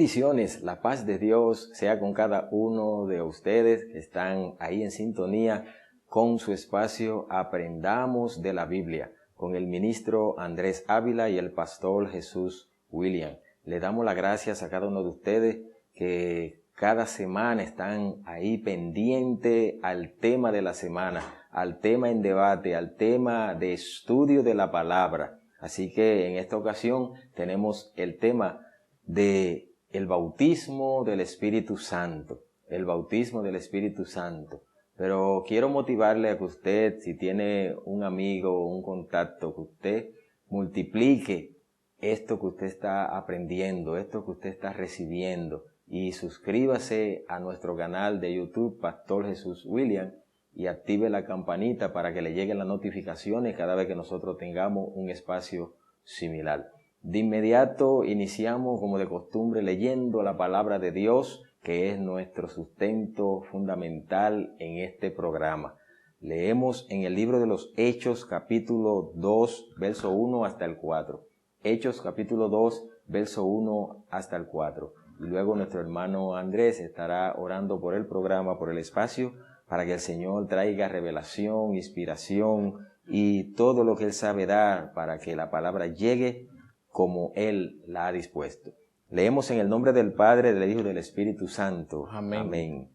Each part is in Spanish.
Bendiciones, la paz de Dios sea con cada uno de ustedes que están ahí en sintonía con su espacio Aprendamos de la Biblia, con el ministro Andrés Ávila y el pastor Jesús William. Le damos las gracias a cada uno de ustedes que cada semana están ahí pendiente al tema de la semana, al tema en debate, al tema de estudio de la palabra. Así que en esta ocasión tenemos el tema de el bautismo del Espíritu Santo, el bautismo del Espíritu Santo. Pero quiero motivarle a que usted, si tiene un amigo o un contacto, que usted multiplique esto que usted está aprendiendo, esto que usted está recibiendo, y suscríbase a nuestro canal de YouTube, Pastor Jesús William, y active la campanita para que le lleguen las notificaciones cada vez que nosotros tengamos un espacio similar. De inmediato iniciamos, como de costumbre, leyendo la palabra de Dios, que es nuestro sustento fundamental en este programa. Leemos en el libro de los Hechos, capítulo 2, verso 1 hasta el 4. Hechos, capítulo 2, verso 1 hasta el 4. Y luego nuestro hermano Andrés estará orando por el programa, por el espacio, para que el Señor traiga revelación, inspiración y todo lo que Él sabe dar para que la palabra llegue como Él la ha dispuesto. Leemos en el nombre del Padre, del Hijo y del Espíritu Santo. Amén. Amén.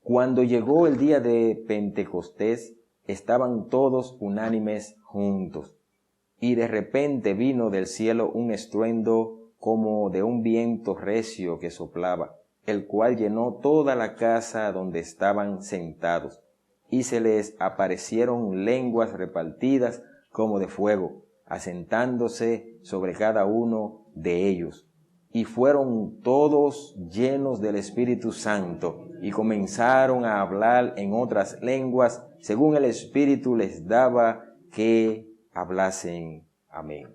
Cuando llegó el día de Pentecostés, estaban todos unánimes juntos. Y de repente vino del cielo un estruendo como de un viento recio que soplaba, el cual llenó toda la casa donde estaban sentados. Y se les aparecieron lenguas repartidas como de fuego, asentándose sobre cada uno de ellos. Y fueron todos llenos del Espíritu Santo, y comenzaron a hablar en otras lenguas, según el Espíritu les daba que hablasen. Amén.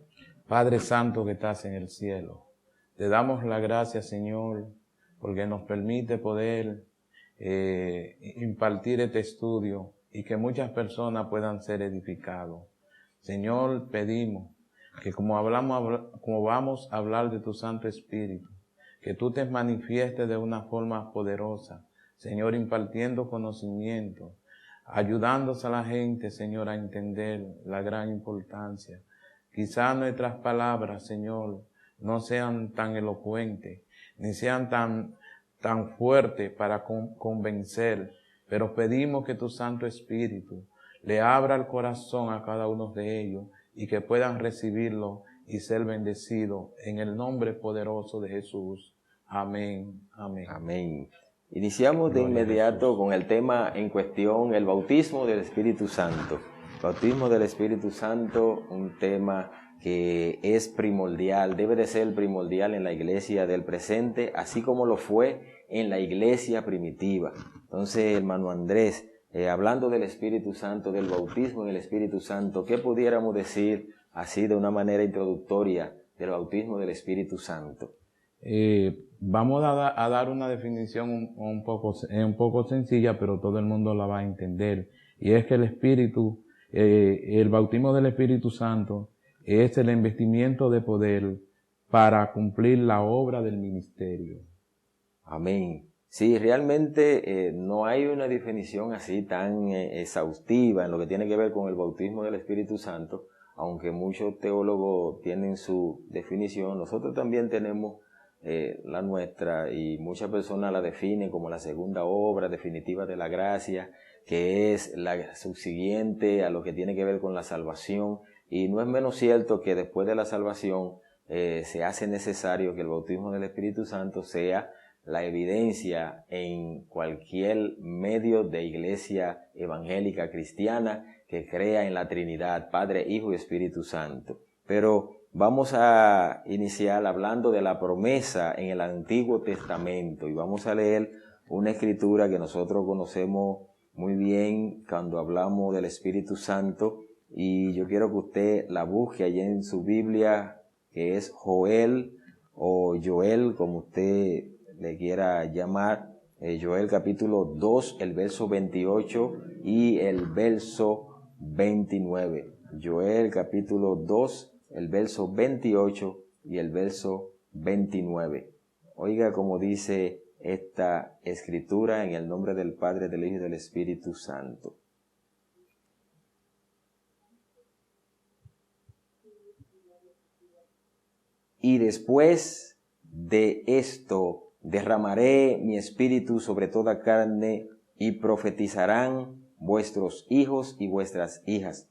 Padre Santo que estás en el cielo, te damos la gracia, Señor, porque nos permite poder impartir este estudio y que muchas personas puedan ser edificados. Señor, pedimos que como vamos a hablar de tu Santo Espíritu, que tú te manifiestes de una forma poderosa, Señor, impartiendo conocimiento, ayudándose a la gente, Señor, a entender la gran importancia. Quizás nuestras palabras, Señor, no sean tan elocuentes, ni sean tan fuertes para convencer, pero pedimos que tu Santo Espíritu le abra el corazón a cada uno de ellos y que puedan recibirlo y ser bendecidos en el nombre poderoso de Jesús. Amén. Amén. Amén. Iniciamos de inmediato con el tema en cuestión, el bautismo del Espíritu Santo. Bautismo del Espíritu Santo, un tema que es primordial, debe de ser primordial en la iglesia del presente, así como lo fue en la iglesia primitiva. Entonces, hermano Andrés, hablando del Espíritu Santo, del bautismo en el Espíritu Santo, ¿qué pudiéramos decir así de una manera introductoria del bautismo del Espíritu Santo? Vamos a dar una definición un poco sencilla, pero todo el mundo la va a entender. Y es que el bautismo del Espíritu Santo es el investimiento de poder para cumplir la obra del ministerio. Amén. Sí, realmente no hay una definición así tan exhaustiva en lo que tiene que ver con el bautismo del Espíritu Santo, aunque muchos teólogos tienen su definición. Nosotros también tenemos la nuestra, y muchas personas la definen como la segunda obra definitiva de la gracia, que es la subsiguiente a lo que tiene que ver con la salvación, y no es menos cierto que después de la salvación se hace necesario que el bautismo del Espíritu Santo sea la evidencia en cualquier medio de iglesia evangélica cristiana que crea en la Trinidad, Padre, Hijo y Espíritu Santo. Pero vamos a iniciar hablando de la promesa en el Antiguo Testamento, y vamos a leer una escritura que nosotros conocemos muy bien cuando hablamos del Espíritu Santo, y yo quiero que usted la busque allí en su Biblia, que es Joel o Joel, como usted le quiera llamar. Joel capítulo 2, el verso 28 y el verso 29. Joel capítulo 2, el verso 28 y el verso 29. Oiga como dice esta escritura en el nombre del Padre, del Hijo y del Espíritu Santo. Y después de esto derramaré mi espíritu sobre toda carne y profetizarán vuestros hijos y vuestras hijas.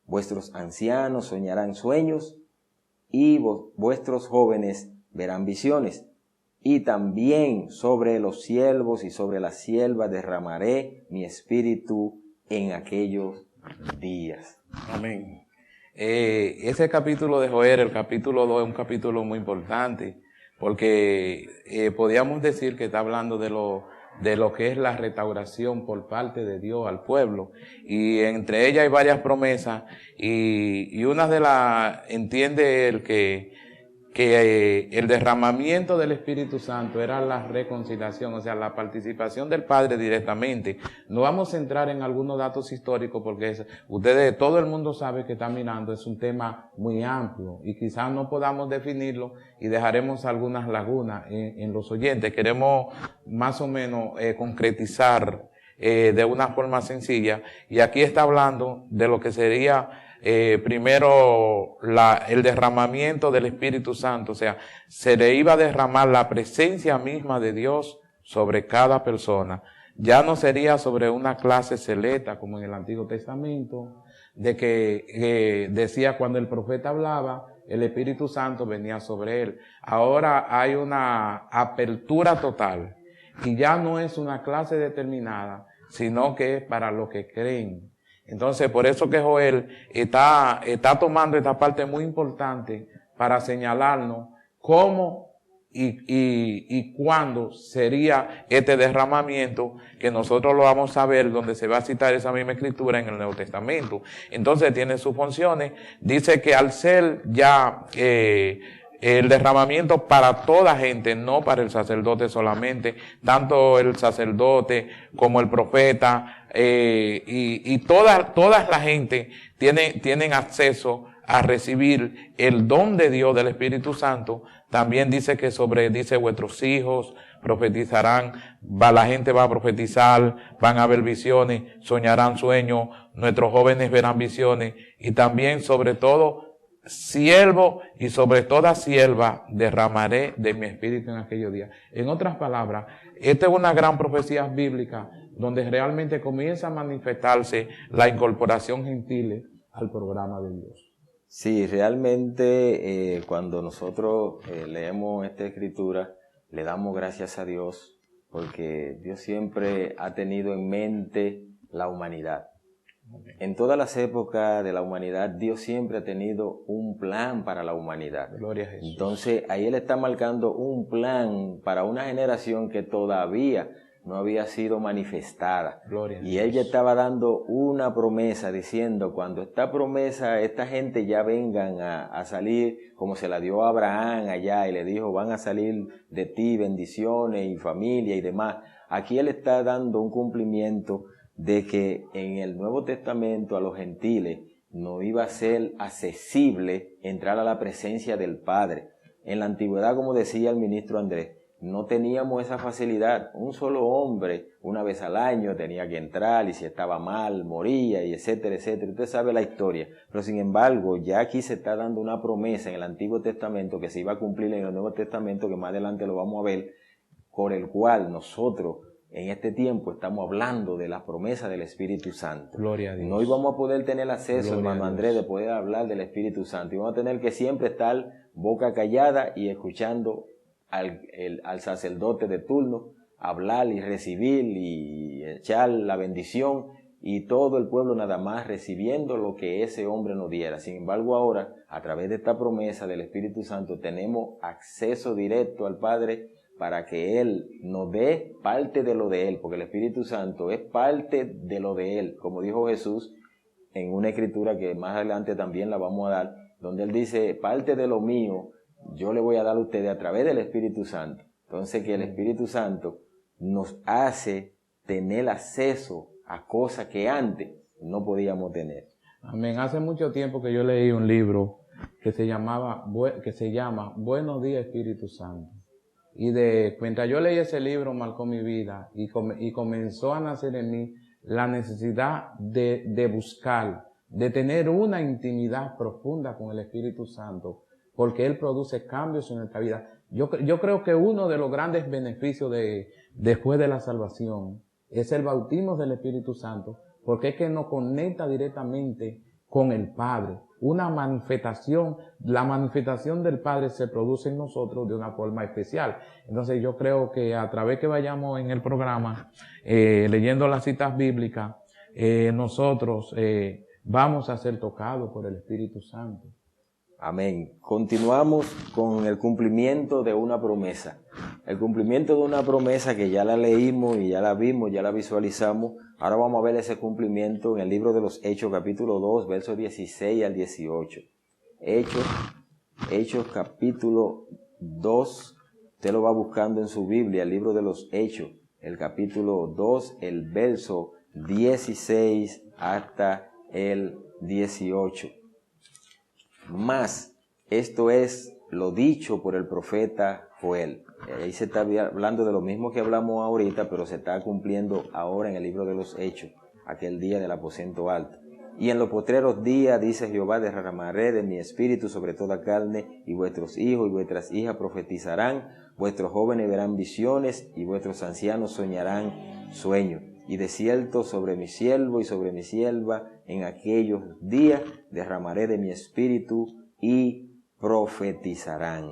Vuestros ancianos soñarán sueños y vuestros jóvenes verán visiones. Y también sobre los siervos y sobre las siervas derramaré mi espíritu en aquellos días. Amén. Ese capítulo de Joel, el capítulo 2, es un capítulo muy importante, porque podríamos decir que está hablando de lo que es la restauración por parte de Dios al pueblo, y entre ellas hay varias promesas, y una de las, entiende el que el derramamiento del Espíritu Santo era la reconciliación, o sea, la participación del Padre directamente. No vamos a entrar en algunos datos históricos porque todo el mundo sabe que está mirando, es un tema muy amplio y quizás no podamos definirlo y dejaremos algunas lagunas en los oyentes. Queremos más o menos concretizar de una forma sencilla, y aquí está hablando de lo que sería primero el derramamiento del Espíritu Santo, o sea, se le iba a derramar la presencia misma de Dios sobre cada persona. Ya no sería sobre una clase selecta como en el Antiguo Testamento, de que decía cuando el profeta hablaba, el Espíritu Santo venía sobre él. Ahora hay una apertura total y ya no es una clase determinada, sino que es para los que creen. Entonces, por eso que Joel está tomando esta parte muy importante para señalarnos cómo y cuándo sería este derramamiento, que nosotros lo vamos a ver, donde se va a citar esa misma escritura en el Nuevo Testamento. Entonces, tiene sus funciones. Dice que al ser ya el derramamiento para toda gente, no para el sacerdote solamente, tanto el sacerdote como el profeta, y toda la gente tienen acceso a recibir el don de Dios del Espíritu Santo. También dice que dice vuestros hijos profetizarán, la gente va a profetizar, van a ver visiones, soñarán sueños, nuestros jóvenes verán visiones, y también sobre todo siervo y sobre toda sierva derramaré de mi espíritu en aquellos días. En otras palabras, esta es una gran profecía bíblica donde realmente comienza a manifestarse la incorporación gentil al programa de Dios. Sí, realmente cuando nosotros leemos esta escritura, le damos gracias a Dios, porque Dios siempre ha tenido en mente la humanidad. En todas las épocas de la humanidad, Dios siempre ha tenido un plan para la humanidad. Gloria a Jesús. Entonces, ahí Él está marcando un plan para una generación que todavía no había sido manifestada. Gloria a y Dios. Él ya estaba dando una promesa, diciendo, cuando esta promesa, esta gente ya vengan a salir, como se la dio a Abraham allá, y le dijo, van a salir de ti bendiciones y familia y demás. Aquí Él está dando un cumplimiento de que en el Nuevo Testamento a los gentiles no iba a ser accesible entrar a la presencia del Padre. En la antigüedad, como decía el ministro Andrés, no teníamos esa facilidad. Un solo hombre, una vez al año, tenía que entrar, y si estaba mal, moría, y etcétera, etcétera. Usted sabe la historia. Pero sin embargo, ya aquí se está dando una promesa en el Antiguo Testamento que se iba a cumplir en el Nuevo Testamento, que más adelante lo vamos a ver, por el cual nosotros en este tiempo estamos hablando de la promesa del Espíritu Santo. Gloria a Dios. No íbamos a poder tener acceso, Gloria hermano Andrés, de poder hablar del Espíritu Santo. Íbamos a tener que siempre estar boca callada y escuchando al sacerdote de turno hablar y recibir y echar la bendición, y todo el pueblo nada más recibiendo lo que ese hombre nos diera. Sin embargo, ahora, a través de esta promesa del Espíritu Santo, tenemos acceso directo al Padre para que Él nos dé parte de lo de Él, porque el Espíritu Santo es parte de lo de Él, como dijo Jesús en una escritura que más adelante también la vamos a dar, donde Él dice, parte de lo mío yo le voy a dar a ustedes a través del Espíritu Santo. Entonces, que el Espíritu Santo nos hace tener acceso a cosas que antes no podíamos tener. Amén. Hace mucho tiempo que yo leí un libro que se llama Buenos días, Espíritu Santo. mientras yo leí ese libro, marcó mi vida y comenzó a nacer en mí la necesidad de buscar, de tener una intimidad profunda con el Espíritu Santo, porque Él produce cambios en nuestra vida. Yo creo que uno de los grandes beneficios después de la salvación es el bautismo del Espíritu Santo, porque es que nos conecta directamente con el Padre. Una manifestación, la manifestación del Padre se produce en nosotros de una forma especial. Entonces yo creo que a través que vayamos en el programa, leyendo las citas bíblicas, nosotros vamos a ser tocados por el Espíritu Santo. Amén. Continuamos con el cumplimiento de una promesa. El cumplimiento de una promesa que ya la leímos y ya la vimos, ya la visualizamos. Ahora vamos a ver ese cumplimiento en el libro de los Hechos, capítulo 2, versos 16 al 18. Hechos capítulo 2, usted lo va buscando en su Biblia, el libro de los Hechos, el capítulo 2, el verso 16 hasta el 18. Mas esto es lo dicho por el profeta Joel. Ahí se está hablando de lo mismo que hablamos ahorita, pero se está cumpliendo ahora en el libro de los Hechos, aquel día del aposento alto. Y en los postreros días, dice Jehová, derramaré de mi espíritu sobre toda carne, y vuestros hijos y vuestras hijas profetizarán, vuestros jóvenes verán visiones, y vuestros ancianos soñarán sueños. Y de cierto sobre mi siervo y sobre mi sierva en aquellos días derramaré de mi espíritu y profetizarán.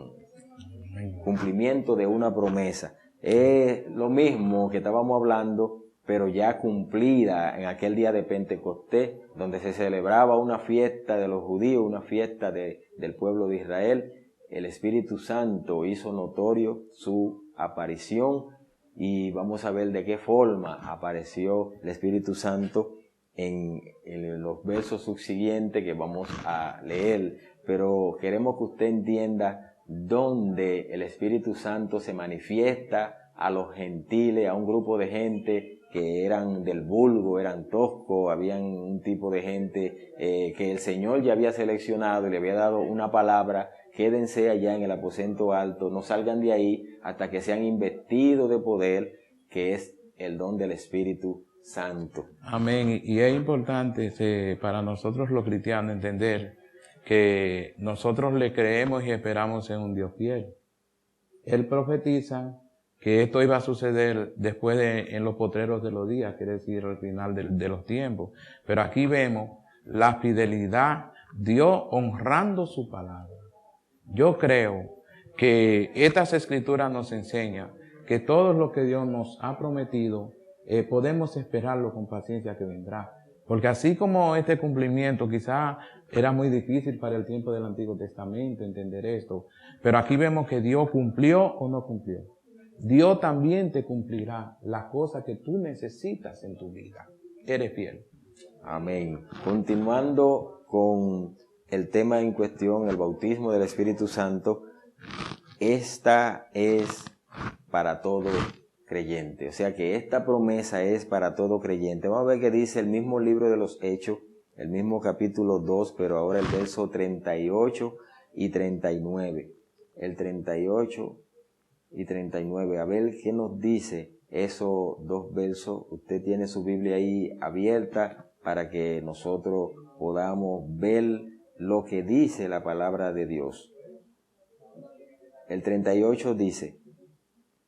Cumplimiento de una promesa. Es lo mismo que estábamos hablando, pero ya cumplida en aquel día de Pentecostés, donde se celebraba una fiesta de los judíos, una fiesta del pueblo de Israel. El Espíritu Santo hizo notorio su aparición. Y vamos a ver de qué forma apareció el Espíritu Santo en los versos subsiguientes que vamos a leer. Pero queremos que usted entienda dónde el Espíritu Santo se manifiesta a los gentiles, a un grupo de gente que eran del vulgo, eran toscos, habían un tipo de gente que el Señor ya había seleccionado y le había dado una palabra. Quédense allá en el aposento alto, no salgan de ahí hasta que sean investidos de poder, que es el don del Espíritu Santo. Amén. Y es importante para nosotros los cristianos entender que nosotros le creemos y esperamos en un Dios fiel. Él profetiza que esto iba a suceder después en los postreros de los días, quiere decir al final de los tiempos. Pero aquí vemos la fidelidad, Dios honrando su palabra. Yo creo que estas escrituras nos enseñan que todo lo que Dios nos ha prometido, podemos esperarlo con paciencia que vendrá. Porque así como este cumplimiento quizá era muy difícil para el tiempo del Antiguo Testamento entender esto, pero aquí vemos que Dios cumplió o no cumplió. Dios también te cumplirá las cosas que tú necesitas en tu vida. Eres fiel. Amén. Continuando con el tema en cuestión, el bautismo del Espíritu Santo, esta es para todo creyente. O sea que esta promesa es para todo creyente. Vamos a ver qué dice el mismo libro de los Hechos, el mismo capítulo 2, pero ahora el verso 38 y 39. El 38 y 39. A ver qué nos dice esos dos versos. Usted tiene su Biblia ahí abierta para que nosotros podamos ver lo que dice la palabra de Dios. El 38 dice: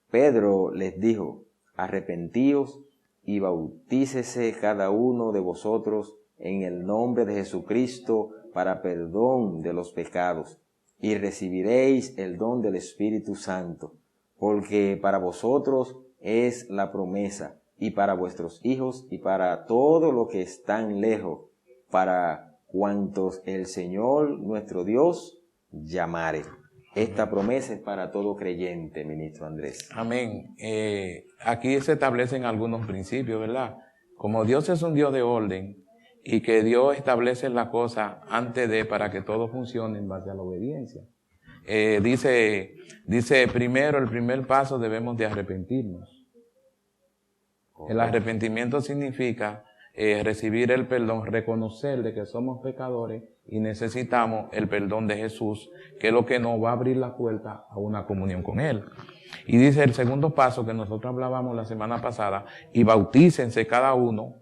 Pedro les dijo: arrepentíos y bautícese cada uno de vosotros en el nombre de Jesucristo para perdón de los pecados, y recibiréis el don del Espíritu Santo, porque para vosotros es la promesa, y para vuestros hijos, y para todos los que están lejos, para cuantos el Señor nuestro Dios llamare. Esta promesa es para todo creyente, ministro Andrés. Amén. Aquí se establecen algunos principios, ¿verdad? Como Dios es un Dios de orden y que Dios establece las cosas para que todo funcione en base a la obediencia. Dice primero, el primer paso debemos de arrepentirnos. El arrepentimiento significa recibir el perdón, reconocer de que somos pecadores y necesitamos el perdón de Jesús, que es lo que nos va a abrir la puerta a una comunión con Él. Y dice el segundo paso que nosotros hablábamos la semana pasada, y bautícense cada uno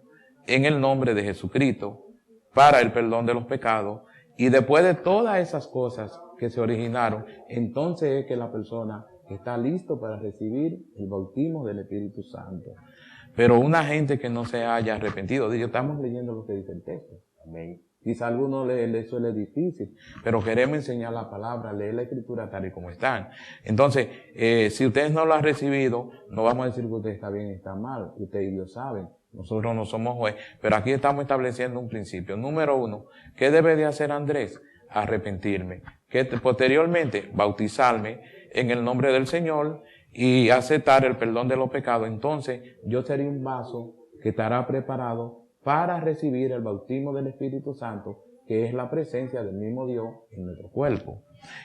en el nombre de Jesucristo para el perdón de los pecados. Y después de todas esas cosas que se originaron, entonces es que la persona está listo para recibir el bautismo del Espíritu Santo. Pero una gente que no se haya arrepentido, estamos leyendo lo que dice el texto. Amén. Quizá a algunos le suele difícil, pero queremos enseñar la palabra, leer la Escritura tal y como están. Entonces, si ustedes no lo han recibido, no vamos a decir que usted está bien, está mal. Usted y Dios saben. Nosotros no somos juez, pero aquí estamos estableciendo un principio. Número 1, ¿qué debe de hacer Andrés? Arrepentirme. Que posteriormente, bautizarme en el nombre del Señor y aceptar el perdón de los pecados. Entonces, yo seré un vaso que estará preparado para recibir el bautismo del Espíritu Santo, que es la presencia del mismo Dios en nuestro cuerpo.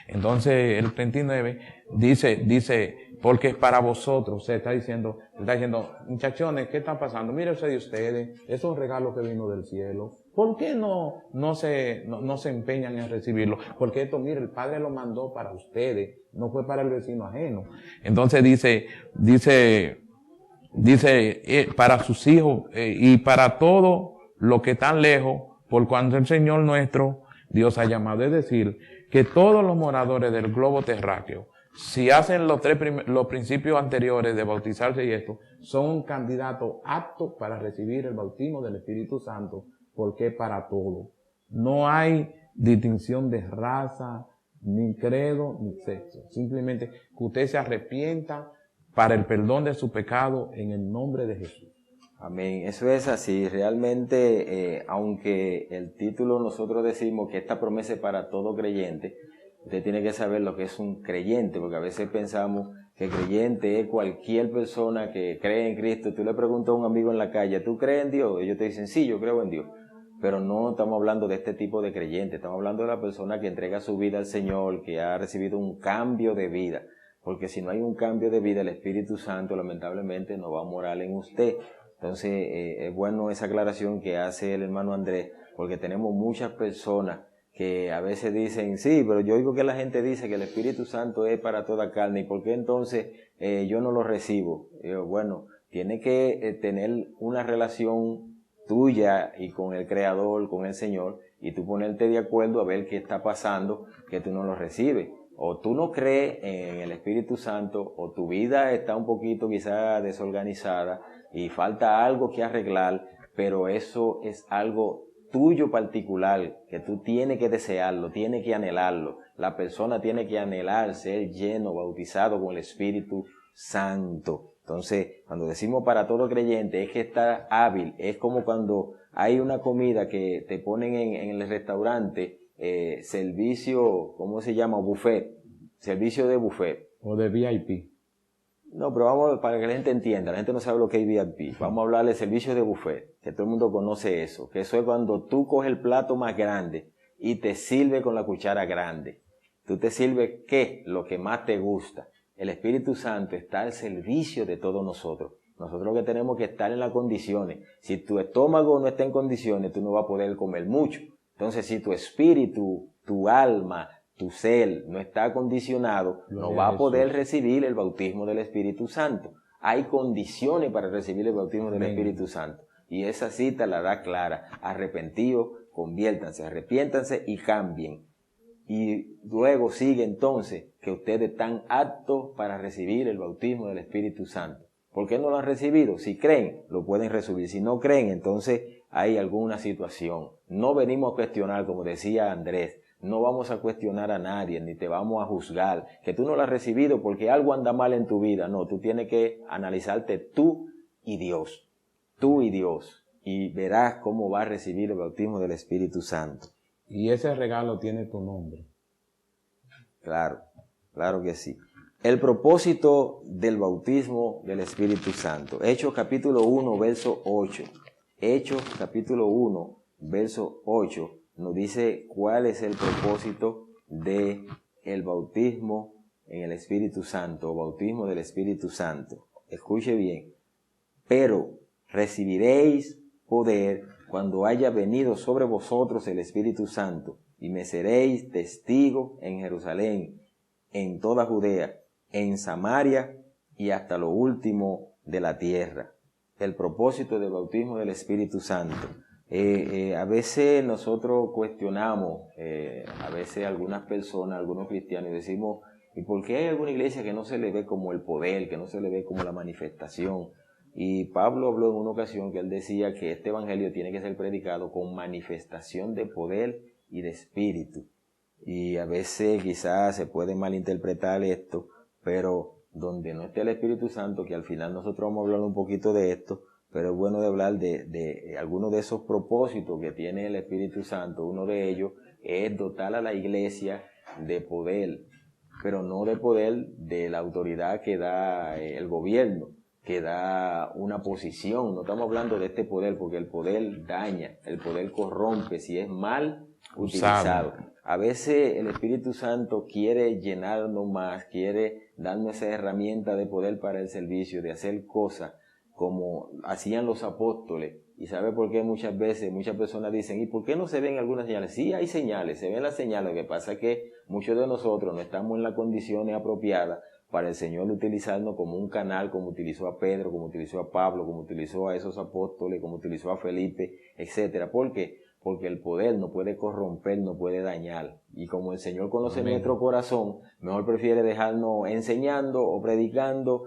Entonces, el 39 dice, porque es para vosotros. Se está diciendo, muchachones, ¿qué está pasando? Mírense de ustedes, es un regalo que vino del cielo. ¿Por qué no se empeñan en recibirlo? Porque esto, mire, el Padre lo mandó para ustedes, no fue para el vecino ajeno. Entonces dice, para sus hijos y para todos los que están lejos, por cuanto el Señor nuestro Dios ha llamado. Es decir, que todos los moradores del globo terráqueo, si hacen los principios anteriores de bautizarse y esto, son candidatos aptos para recibir el bautismo del Espíritu Santo, porque es para todos. No hay distinción de raza, ni credo, ni sexo. Simplemente que usted se arrepienta para el perdón de su pecado en el nombre de Jesús. Amén. Eso es así. Realmente, aunque el título nosotros decimos que esta promesa es para todo creyente, usted tiene que saber lo que es un creyente, porque a veces pensamos que creyente es cualquier persona que cree en Cristo. Tú le preguntas a un amigo en la calle, ¿tú crees en Dios? Ellos te dicen, sí, yo creo en Dios. Pero no estamos hablando de este tipo de creyente, estamos hablando de la persona que entrega su vida al Señor, que ha recibido un cambio de vida. Porque si no hay un cambio de vida, el Espíritu Santo lamentablemente no va a morar en usted. Entonces, es bueno esa aclaración que hace el hermano Andrés, porque tenemos muchas personas que a veces dicen, sí, pero yo oigo que la gente dice que el Espíritu Santo es para toda carne, ¿y por qué entonces yo no lo recibo? Bueno, tiene que tener una relación tuya y con el Creador, con el Señor, y tú ponerte de acuerdo a ver qué está pasando, que tú no lo recibes. O tú no crees en el Espíritu Santo, o tu vida está un poquito quizá desorganizada y falta algo que arreglar, pero eso es algo tuyo particular, que tú tienes que desearlo, tienes que anhelarlo. La persona tiene que anhelar ser lleno, bautizado con el Espíritu Santo. Entonces, cuando decimos para todo creyente, es que está hábil. Es como cuando hay una comida que te ponen en el restaurante, servicio, ¿cómo se llama? Buffet. Servicio de buffet. O de VIP. No, pero vamos, para que la gente entienda, la gente no sabe lo que es VIP. Vamos a hablar de servicio de buffet, que todo el mundo conoce eso. Que eso es cuando tú coges el plato más grande y te sirve con la cuchara grande. Tú te sirves, ¿qué? Lo que más te gusta. El Espíritu Santo está al servicio de todos nosotros. Nosotros lo que tenemos que estar en las condiciones. Si tu estómago no está en condiciones, tú no vas a poder comer mucho. Entonces, si tu espíritu, tu alma, tu ser no está acondicionado, no va a poder recibir el bautismo del Espíritu Santo. Hay condiciones para recibir el bautismo del Espíritu Santo. Y esa cita la da clara. Arrepentidos, conviértanse, arrepiéntanse y cambien. Y luego sigue entonces que ustedes están aptos para recibir el bautismo del Espíritu Santo. ¿Por qué no lo han recibido? Si creen, lo pueden recibir. Si no creen, entonces hay alguna situación. No venimos a cuestionar, como decía Andrés. No vamos a cuestionar a nadie, ni te vamos a juzgar. Que tú no lo has recibido porque algo anda mal en tu vida. No, tú tienes que analizarte tú y Dios. Tú y Dios. Y verás cómo vas a recibir el bautismo del Espíritu Santo. Y ese regalo tiene tu nombre. Claro, claro que sí. El propósito del bautismo del Espíritu Santo. Hechos capítulo 1, verso 8. Hechos capítulo 1, verso 8 nos dice cuál es el propósito del bautismo en el Espíritu Santo, o bautismo del Espíritu Santo. Escuche bien. Pero recibiréis poder cuando haya venido sobre vosotros el Espíritu Santo, y me seréis testigos en Jerusalén, en toda Judea, en Samaria y hasta lo último de la tierra. El propósito del bautismo del Espíritu Santo. A veces nosotros cuestionamos, a veces algunas personas, algunos cristianos, decimos, ¿y por qué hay alguna iglesia que no se le ve como el poder, que no se le ve como la manifestación? Y Pablo habló en una ocasión que él decía que este evangelio tiene que ser predicado con manifestación de poder y de espíritu. Y a veces quizás se puede malinterpretar esto, pero donde no esté el Espíritu Santo, que al final nosotros vamos a hablar un poquito de esto, pero es bueno de hablar de algunos de esos propósitos que tiene el Espíritu Santo. Uno de ellos es dotar a la iglesia de poder, pero no de poder de la autoridad que da el gobierno, que da una posición. No estamos hablando de este poder, porque el poder daña, el poder corrompe si es mal utilizado. A veces el Espíritu Santo quiere llenarnos más, quiere darnos esa herramienta de poder para el servicio, de hacer cosas como hacían los apóstoles. ¿Y sabe por qué muchas veces muchas personas dicen, ¿y por qué no se ven algunas señales? Sí, hay señales, se ven las señales. Lo que pasa es que muchos de nosotros no estamos en las condiciones apropiadas para el Señor utilizarnos como un canal, como utilizó a Pedro, como utilizó a Pablo, como utilizó a esos apóstoles, como utilizó a Felipe, etcétera. ¿Por qué? Porque el poder no puede corromper, no puede dañar. Y como el Señor conoce nuestro corazón, mejor prefiere dejarnos enseñando o predicando,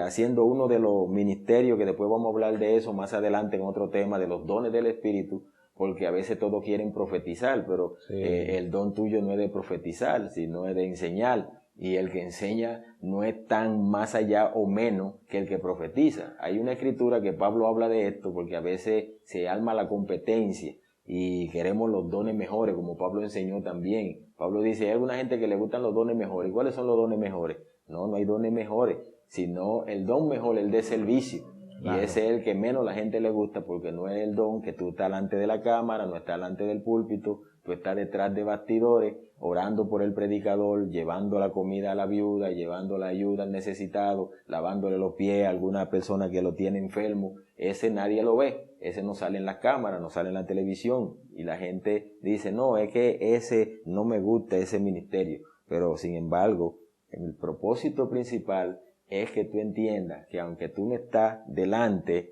haciendo uno de los ministerios, que después vamos a hablar de eso más adelante en otro tema, de los dones del Espíritu, porque a veces todos quieren profetizar, pero el don tuyo no es de profetizar, sino es de enseñar. Y el que enseña no es tan más allá o menos que el que profetiza. Hay una escritura que Pablo habla de esto, porque a veces se arma la competencia y queremos los dones mejores, como Pablo enseñó también. Pablo dice, hay alguna gente que le gustan los dones mejores. ¿Y cuáles son los dones mejores? No hay dones mejores, sino el don mejor, el de servicio. Claro. Y ese es el que menos la gente le gusta, porque no es el don que tú estás delante de la cámara, no estás delante del púlpito, tú estás detrás de bastidores, orando por el predicador, llevando la comida a la viuda, llevando la ayuda al necesitado, lavándole los pies a alguna persona que lo tiene enfermo. Ese nadie lo ve, ese no sale en las cámaras, no sale en la televisión. Y la gente dice, no, es que ese no me gusta, ese ministerio. Pero sin embargo, el propósito principal es que tú entiendas que aunque tú no estás delante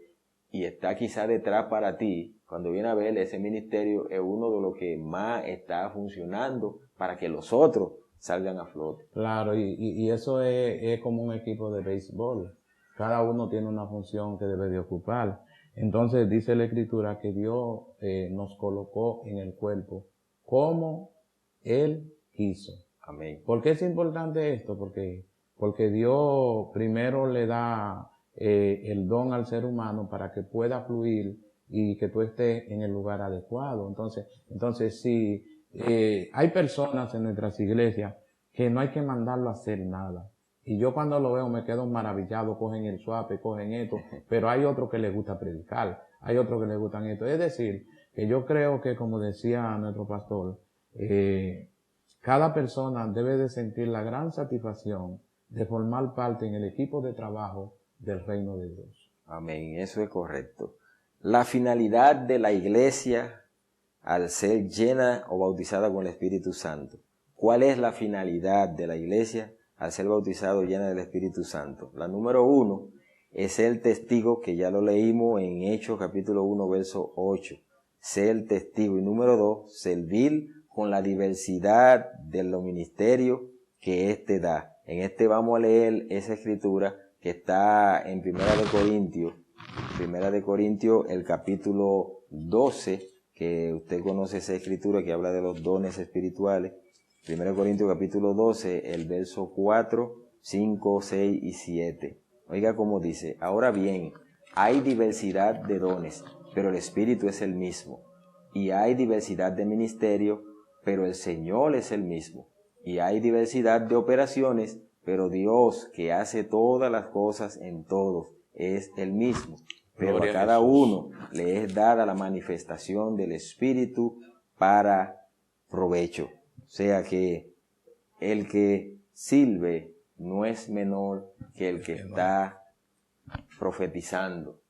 y está quizá detrás para ti, cuando viene a ver, ese ministerio es uno de los que más está funcionando para que los otros salgan a flote. Claro, y eso es como un equipo de béisbol. Cada uno tiene una función que debe de ocupar. Entonces dice la Escritura que Dios nos colocó en el cuerpo como Él quiso. Amén. ¿Por qué es importante esto? Porque Dios primero le da el don al ser humano para que pueda fluir y que tú estés en el lugar adecuado. Entonces si hay personas en nuestras iglesias que no hay que mandarlo a hacer nada. Y yo cuando lo veo me quedo maravillado, cogen el suape, cogen esto, pero hay otros que les gusta predicar, hay otros que les gustan esto. Es decir, que yo creo que, como decía nuestro pastor, cada persona debe de sentir la gran satisfacción de formar parte en el equipo de trabajo del reino de Dios. Amén, eso es correcto. La finalidad de la iglesia al ser llena o bautizada con el Espíritu Santo. ¿Cuál es la finalidad de la iglesia al ser bautizado llena del Espíritu Santo? La número 1 es ser testigo, que ya lo leímos en Hechos capítulo 1 verso 8. Ser testigo. Y número 2, servir con la diversidad de los ministerios que éste da. En este vamos a leer esa escritura que está en Primera de Corintios, el capítulo 12, que usted conoce esa escritura que habla de los dones espirituales. 1 Corintios capítulo 12, el verso 4, 5, 6 y 7. Oiga cómo dice, ahora bien, hay diversidad de dones, pero el Espíritu es el mismo. Y hay diversidad de ministerios, pero el Señor es el mismo. Y hay diversidad de operaciones, pero Dios, que hace todas las cosas en todos, es el mismo. Pero a cada uno le es dada la manifestación del Espíritu para provecho. O sea que el que sirve no es menor que el que está profetizando.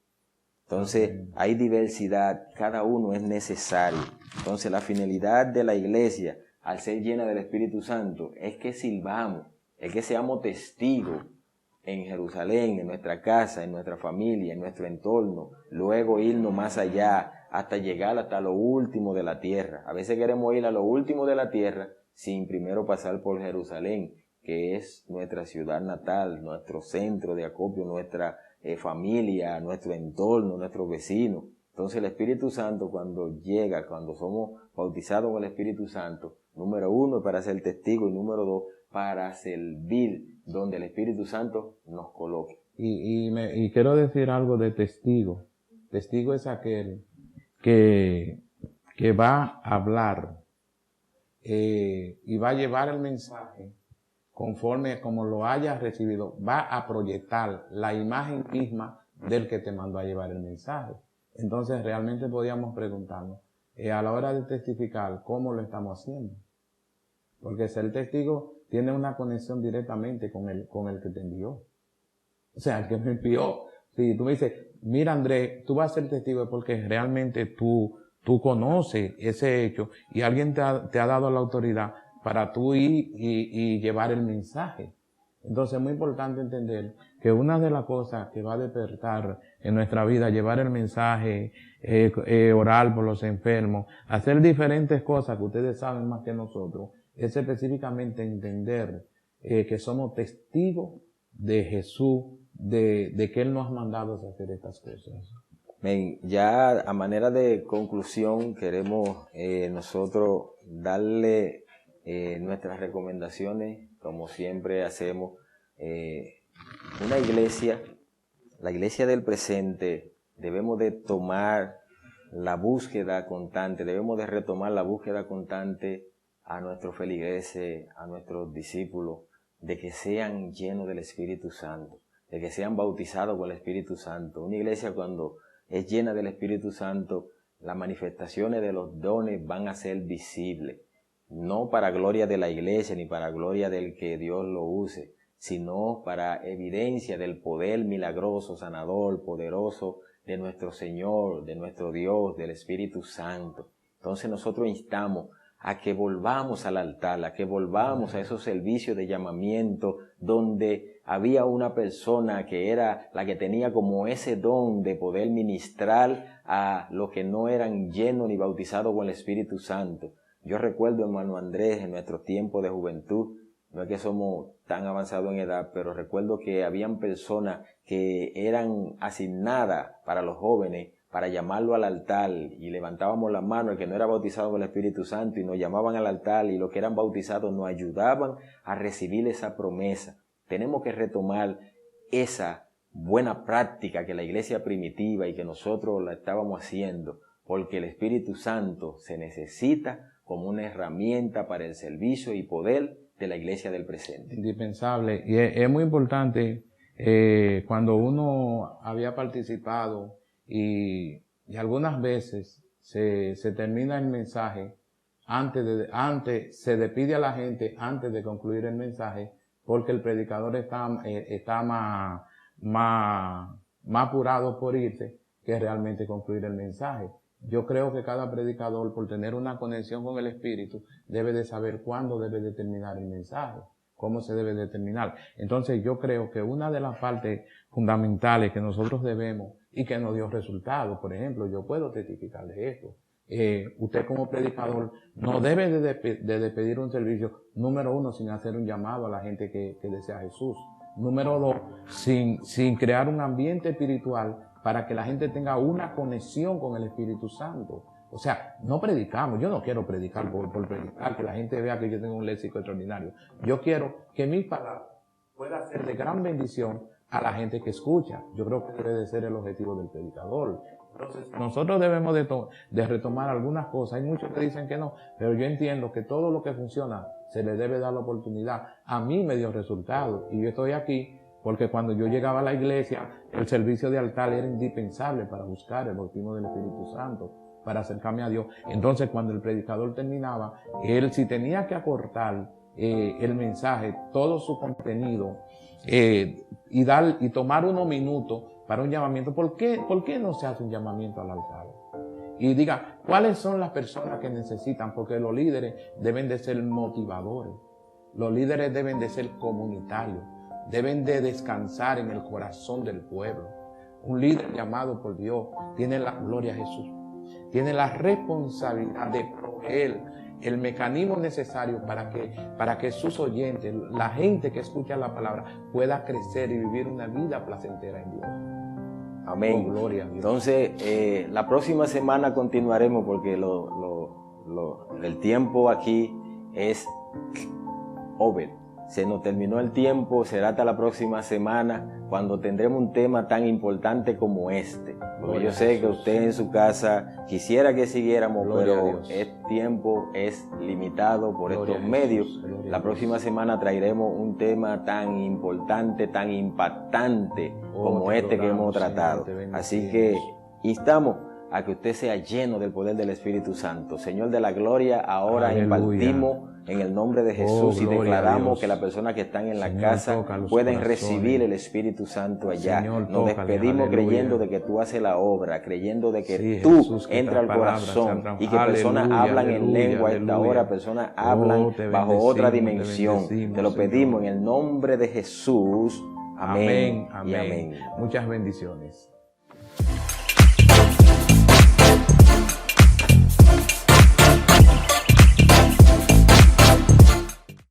Entonces hay diversidad, cada uno es necesario. Entonces la finalidad de la iglesia, al ser llena del Espíritu Santo, es que sirvamos, es que seamos testigos en Jerusalén, en nuestra casa, en nuestra familia, en nuestro entorno, luego irnos más allá hasta llegar hasta lo último de la tierra. A veces queremos ir a lo último de la tierra sin primero pasar por Jerusalén, que es nuestra ciudad natal, nuestro centro de acopio, nuestra familia, nuestro entorno, nuestros vecinos. Entonces el Espíritu Santo cuando llega, cuando somos bautizados con el Espíritu Santo, número 1 es para ser testigo y número 2 para servir donde el Espíritu Santo nos coloque. Y quiero decir algo de testigo. Testigo es aquel que va a hablar y va a llevar el mensaje conforme como lo hayas recibido, va a proyectar la imagen misma del que te mandó a llevar el mensaje. Entonces realmente podíamos preguntarnos, a la hora de testificar, ¿cómo lo estamos haciendo? Porque ser testigo tiene una conexión directamente con el que te envió. O sea, el que me envió. Si tú me dices, mira Andrés, tú vas a ser testigo porque realmente tú conoces ese hecho y alguien te ha dado la autoridad para tú ir y llevar el mensaje. Entonces es muy importante entender que una de las cosas que va a despertar en nuestra vida, llevar el mensaje, orar por los enfermos, hacer diferentes cosas que ustedes saben más que nosotros, es específicamente entender que somos testigos de Jesús, de que Él nos ha mandado a hacer estas cosas. Ya a manera de conclusión queremos nosotros darle nuestras recomendaciones, como siempre hacemos. Una iglesia, la iglesia del presente, debemos de tomar la búsqueda constante, debemos de retomar la búsqueda constante a nuestros feligreses, a nuestros discípulos, de que sean llenos del Espíritu Santo, de que sean bautizados con el Espíritu Santo. Una iglesia cuando es llena del Espíritu Santo, las manifestaciones de los dones van a ser visibles, no para gloria de la iglesia ni para gloria del que Dios lo use, sino para evidencia del poder milagroso, sanador, poderoso de nuestro Señor, de nuestro Dios, del Espíritu Santo. Entonces nosotros instamos a que volvamos al altar, a que volvamos a esos servicios de llamamiento donde había una persona que era la que tenía como ese don de poder ministrar a los que no eran llenos ni bautizados con el Espíritu Santo. Yo recuerdo, hermano Andrés, en nuestro tiempo de juventud, no es que somos tan avanzados en edad, pero recuerdo que habían personas que eran asignadas para los jóvenes para llamarlo al altar, y levantábamos la mano el que no era bautizado con el Espíritu Santo y nos llamaban al altar, y los que eran bautizados nos ayudaban a recibir esa promesa. Tenemos que retomar esa buena práctica que la iglesia primitiva y que nosotros la estábamos haciendo, porque el Espíritu Santo se necesita como una herramienta para el servicio y poder de la iglesia del presente. Indispensable. Y es muy importante cuando uno había participado y algunas veces se termina el mensaje antes se despide a la gente antes de concluir el mensaje, porque el predicador está más apurado por irse que realmente concluir el mensaje. Yo creo que cada predicador, por tener una conexión con el Espíritu, debe de saber cuándo debe de terminar el mensaje, cómo se debe de terminar. Entonces yo creo que una de las partes fundamentales que nosotros debemos y que nos dio resultados, por ejemplo, yo puedo testificar de esto. Usted como predicador no debe de despedir un servicio, número 1, sin hacer un llamado a la gente que desea a Jesús. Número 2, sin crear un ambiente espiritual para que la gente tenga una conexión con el Espíritu Santo. O sea, no predicamos. Yo no quiero predicar por predicar, que la gente vea que yo tengo un léxico extraordinario. Yo quiero que mi palabra pueda ser de gran bendición a la gente que escucha. Yo creo que debe de ser el objetivo del predicador. Entonces, nosotros debemos de retomar algunas cosas. Hay muchos que dicen que no, pero yo entiendo que todo lo que funciona se le debe dar la oportunidad. A mí me dio resultado y yo estoy aquí porque cuando yo llegaba a la iglesia, el servicio de altar era indispensable para buscar el bautismo del Espíritu Santo, para acercarme a Dios. Entonces, cuando el predicador terminaba, él si tenía que acortar el mensaje, todo su contenido, y tomar unos minutos para un llamamiento. ¿Por qué no se hace un llamamiento al altar? y diga cuáles son las personas que necesitan, porque los líderes deben de ser motivadores, los líderes deben de ser comunitarios, deben de descansar en el corazón del pueblo. Un líder llamado por Dios tiene la gloria a Jesús, tiene la responsabilidad de proveer el mecanismo necesario para que sus oyentes, la gente que escucha la palabra, pueda crecer y vivir una vida placentera en Dios. Amén. Oh, gloria a Dios. Entonces, la próxima semana continuaremos porque el tiempo aquí es over. Se nos terminó el tiempo, será hasta la próxima semana cuando tendremos un tema tan importante como este. Porque yo sé que usted en su casa quisiera que siguiéramos, pero el tiempo es limitado por estos medios. La próxima semana traeremos un tema tan importante, tan impactante como este que hemos tratado. Así que instamos a que usted sea lleno del poder del Espíritu Santo. Señor de la gloria, ahora impartimos en el nombre de Jesús y declaramos que las personas que están en la casa pueden recibir el Espíritu Santo allá. Nos despedimos creyendo de que tú haces la obra, creyendo de que tú entras al corazón y que personas hablan en lengua a esta hora, personas hablan bajo otra dimensión. Te lo pedimos en el nombre de Jesús. Amén. Amén. Muchas bendiciones.